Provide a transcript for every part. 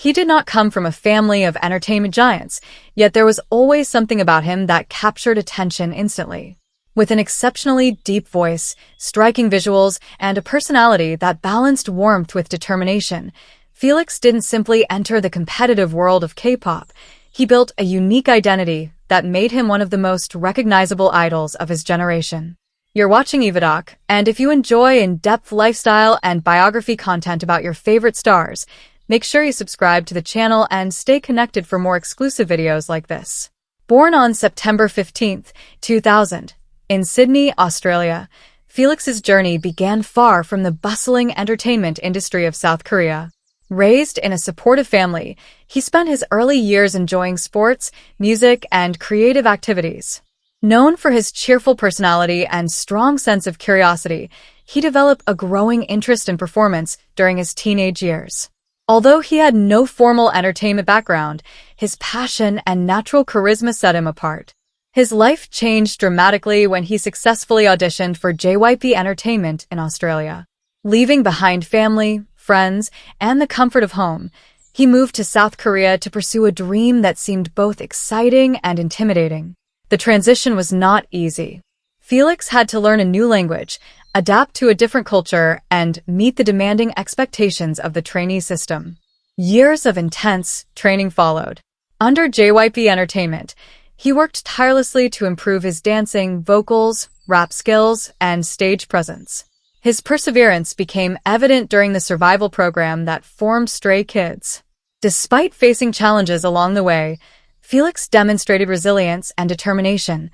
He did not come from a family of entertainment giants, yet there was always something about him that captured attention instantly. With an exceptionally deep voice, striking visuals, and a personality that balanced warmth with determination, Felix didn't simply enter the competitive world of K-pop. He built a unique identity that made him one of the most recognizable idols of his generation. You're watching EvaDoc, and if you enjoy in-depth lifestyle and biography content about your favorite stars, make sure you subscribe to the channel and stay connected for more exclusive videos like this. Born on September 15, 2000, in Sydney, Australia, Felix's journey began far from the bustling entertainment industry of South Korea. Raised in a supportive family, he spent his early years enjoying sports, music, and creative activities. Known for his cheerful personality and strong sense of curiosity, he developed a growing interest in performance during his teenage years. Although he had no formal entertainment background, his passion and natural charisma set him apart. His life changed dramatically when he successfully auditioned for JYP Entertainment in Australia. Leaving behind family, friends, and the comfort of home, he moved to South Korea to pursue a dream that seemed both exciting and intimidating. The transition was not easy. Felix had to learn a new language, adapt to a different culture, and meet the demanding expectations of the trainee system. Years of intense training followed. Under JYP Entertainment, he worked tirelessly to improve his dancing, vocals, rap skills, and stage presence. His perseverance became evident during the survival program that formed Stray Kids. Despite facing challenges along the way, Felix demonstrated resilience and determination,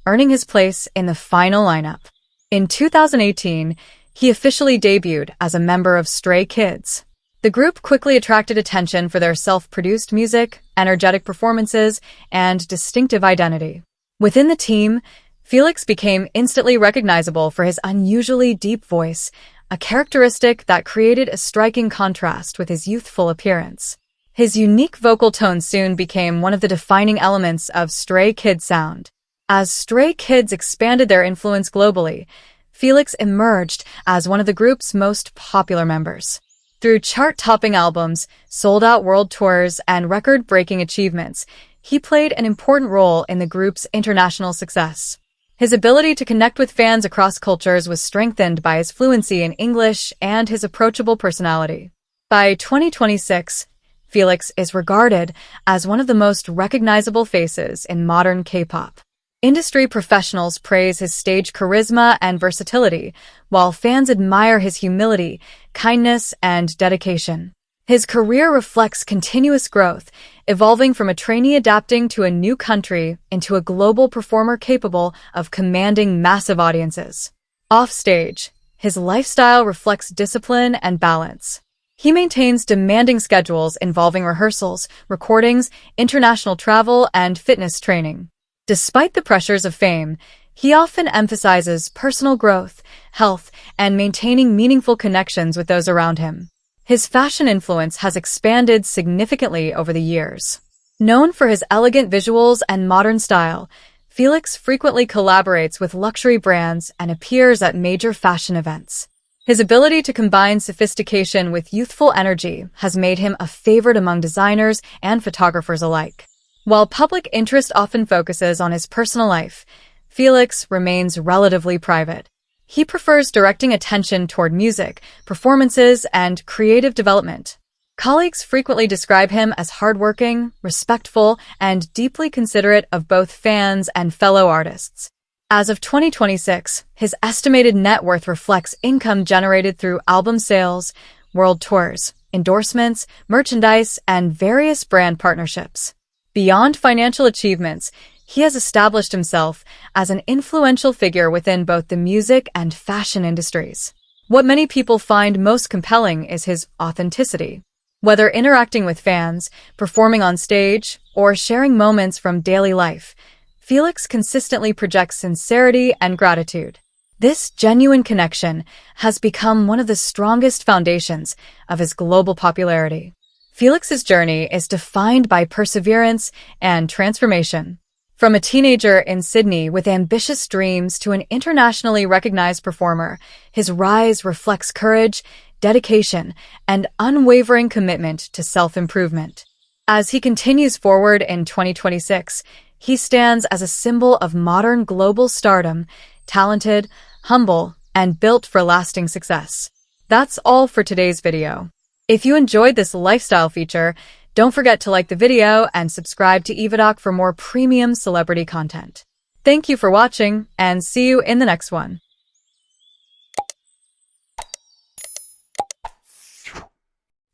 earning his place in the final lineup. In 2018, he officially debuted as a member of Stray Kids. The group quickly attracted attention for their self-produced music, energetic performances, and distinctive identity. Within the team, Felix became instantly recognizable for his unusually deep voice, a characteristic that created a striking contrast with his youthful appearance. His unique vocal tone soon became one of the defining elements of Stray Kids' sound. As Stray Kids expanded their influence globally, Felix emerged as one of the group's most popular members. Through chart-topping albums, sold-out world tours, and record-breaking achievements, he played an important role in the group's international success. His ability to connect with fans across cultures was strengthened by his fluency in English and his approachable personality. By 2026, Felix is regarded as one of the most recognizable faces in modern K-pop. Industry professionals praise his stage charisma and versatility, while fans admire his humility, kindness, and dedication. His career reflects continuous growth, evolving from a trainee adapting to a new country into a global performer capable of commanding massive audiences. Offstage, his lifestyle reflects discipline and balance. He maintains demanding schedules involving rehearsals, recordings, international travel, and fitness training. Despite the pressures of fame, he often emphasizes personal growth, health, and maintaining meaningful connections with those around him. His fashion influence has expanded significantly over the years. Known for his elegant visuals and modern style, Felix frequently collaborates with luxury brands and appears at major fashion events. His ability to combine sophistication with youthful energy has made him a favorite among designers and photographers alike. While public interest often focuses on his personal life, Felix remains relatively private. He prefers directing attention toward music, performances, and creative development. Colleagues frequently describe him as hardworking, respectful, and deeply considerate of both fans and fellow artists. As of 2026, his estimated net worth reflects income generated through album sales, world tours, endorsements, merchandise, and various brand partnerships. Beyond financial achievements, he has established himself as an influential figure within both the music and fashion industries. What many people find most compelling is his authenticity. Whether interacting with fans, performing on stage, or sharing moments from daily life, Felix consistently projects sincerity and gratitude. This genuine connection has become one of the strongest foundations of his global popularity. Felix's journey is defined by perseverance and transformation. From a teenager in Sydney with ambitious dreams to an internationally recognized performer, his rise reflects courage, dedication, and unwavering commitment to self-improvement. As he continues forward in 2026, he stands as a symbol of modern global stardom, talented, humble, and built for lasting success. That's all for today's video. If you enjoyed this lifestyle feature, don't forget to like the video and subscribe to EvaDoc for more premium celebrity content. Thank you for watching, and see you in the next one.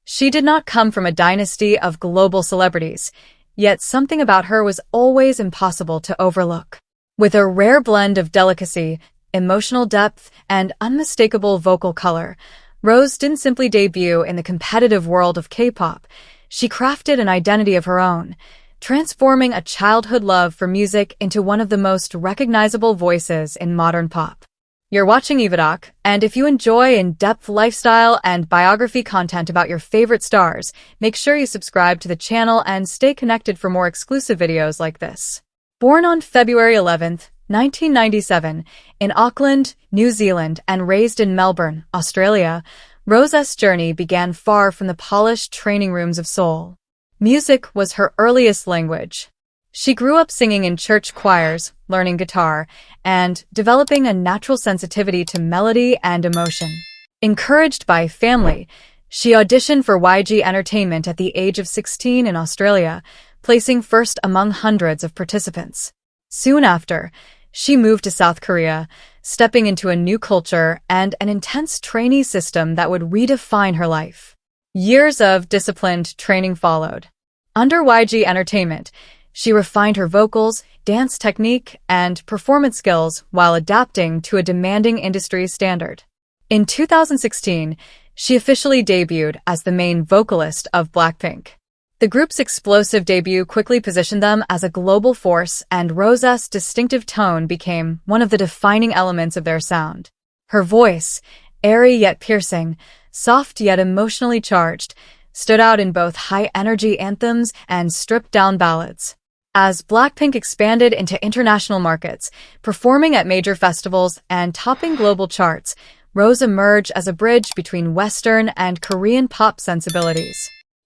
She did not come from a dynasty of global celebrities, yet something about her was always impossible to overlook. With a rare blend of delicacy, emotional depth, and unmistakable vocal color, Rose didn't simply debut in the competitive world of K-pop. She crafted an identity of her own, transforming a childhood love for music into one of the most recognizable voices in modern pop. You're watching EvaDoc, and if you enjoy in-depth lifestyle and biography content about your favorite stars, make sure you subscribe to the channel and stay connected for more exclusive videos like this. Born on February 11th, 1997, in Auckland, New Zealand, and raised in Melbourne, Australia, Rose's journey began far from the polished training rooms of Seoul. Music was her earliest language. She grew up singing in church choirs, learning guitar, and developing a natural sensitivity to melody and emotion. Encouraged by family, she auditioned for YG Entertainment at the age of 16 in Australia, placing first among hundreds of participants. Soon after, she moved to South Korea, stepping into a new culture and an intense trainee system that would redefine her life. Years of disciplined training followed. Under YG Entertainment, she refined her vocals, dance technique, and performance skills while adapting to a demanding industry standard. In 2016, she officially debuted as the main vocalist of BLACKPINK. The group's explosive debut quickly positioned them as a global force, and Rose's distinctive tone became one of the defining elements of their sound. Her voice, airy yet piercing, soft yet emotionally charged, stood out in both high-energy anthems and stripped-down ballads. As BLACKPINK expanded into international markets, performing at major festivals and topping global charts, Rose emerged as a bridge between Western and Korean pop sensibilities.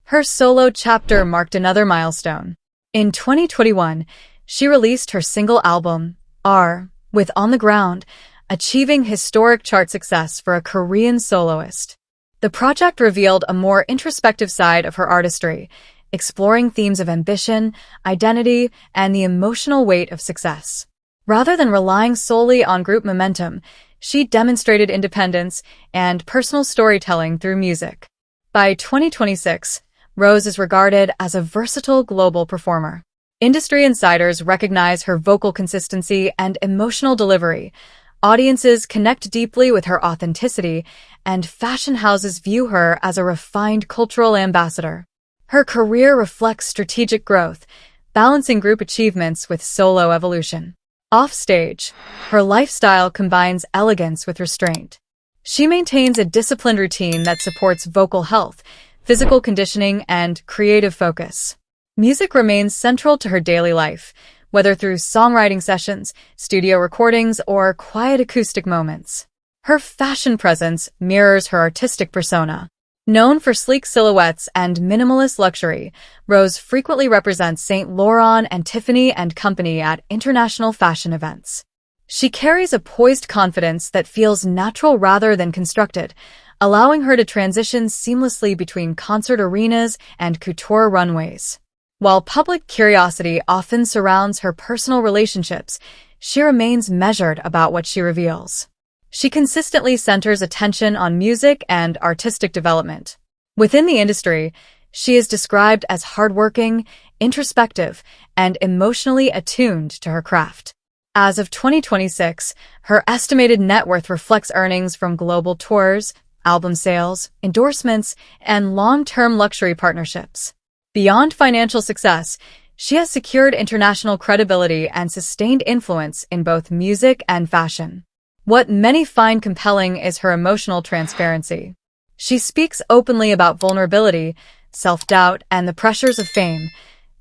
Her solo chapter marked another milestone. In 2021, she released her single album, R, with On the Ground, achieving historic chart success for a Korean soloist. The project revealed a more introspective side of her artistry, exploring themes of ambition, identity, and the emotional weight of success. Rather than relying solely on group momentum, she demonstrated independence and personal storytelling through music. By 2026, Rose is regarded as a versatile global performer. Industry insiders recognize her vocal consistency and emotional delivery. Audiences connect deeply with her authenticity, and fashion houses view her as a refined cultural ambassador. Her career reflects strategic growth, balancing group achievements with solo evolution. Offstage, her lifestyle combines elegance with restraint. She maintains a disciplined routine that supports vocal health, physical conditioning, and creative focus. Music remains central to her daily life, whether through songwriting sessions, studio recordings, or quiet acoustic moments. Her fashion presence mirrors her artistic persona. Known for sleek silhouettes and minimalist luxury, Rose frequently represents Saint Laurent and Tiffany & Company at international fashion events. She carries a poised confidence that feels natural rather than constructed, allowing her to transition seamlessly between concert arenas and couture runways. While public curiosity often surrounds her personal relationships, she remains measured about what she reveals. She consistently centers attention on music and artistic development. Within the industry, she is described as hardworking, introspective, and emotionally attuned to her craft. As of 2026, her estimated net worth reflects earnings from global tours, album sales, endorsements, and long-term luxury partnerships. Beyond financial success, she has secured international credibility and sustained influence in both music and fashion. What many find compelling is her emotional transparency. She speaks openly about vulnerability, self-doubt, and the pressures of fame,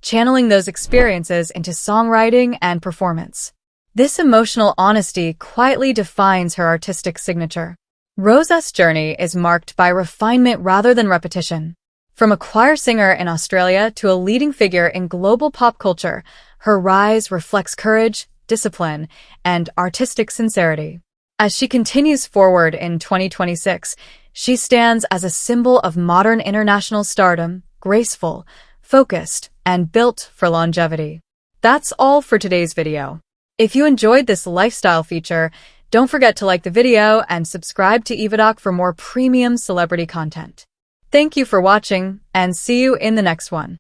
channeling those experiences into songwriting and performance. This emotional honesty quietly defines her artistic signature. Rosé's journey is marked by refinement rather than repetition. From a choir singer in Australia to a leading figure in global pop culture, her rise reflects courage, discipline, and artistic sincerity. As she continues forward in 2026, she stands as a symbol of modern international stardom, graceful, focused, and built for longevity. That's all for today's video. If you enjoyed this lifestyle feature, don't forget to like the video and subscribe to EvaDoc for more premium celebrity content. Thank you for watching, and see you in the next one.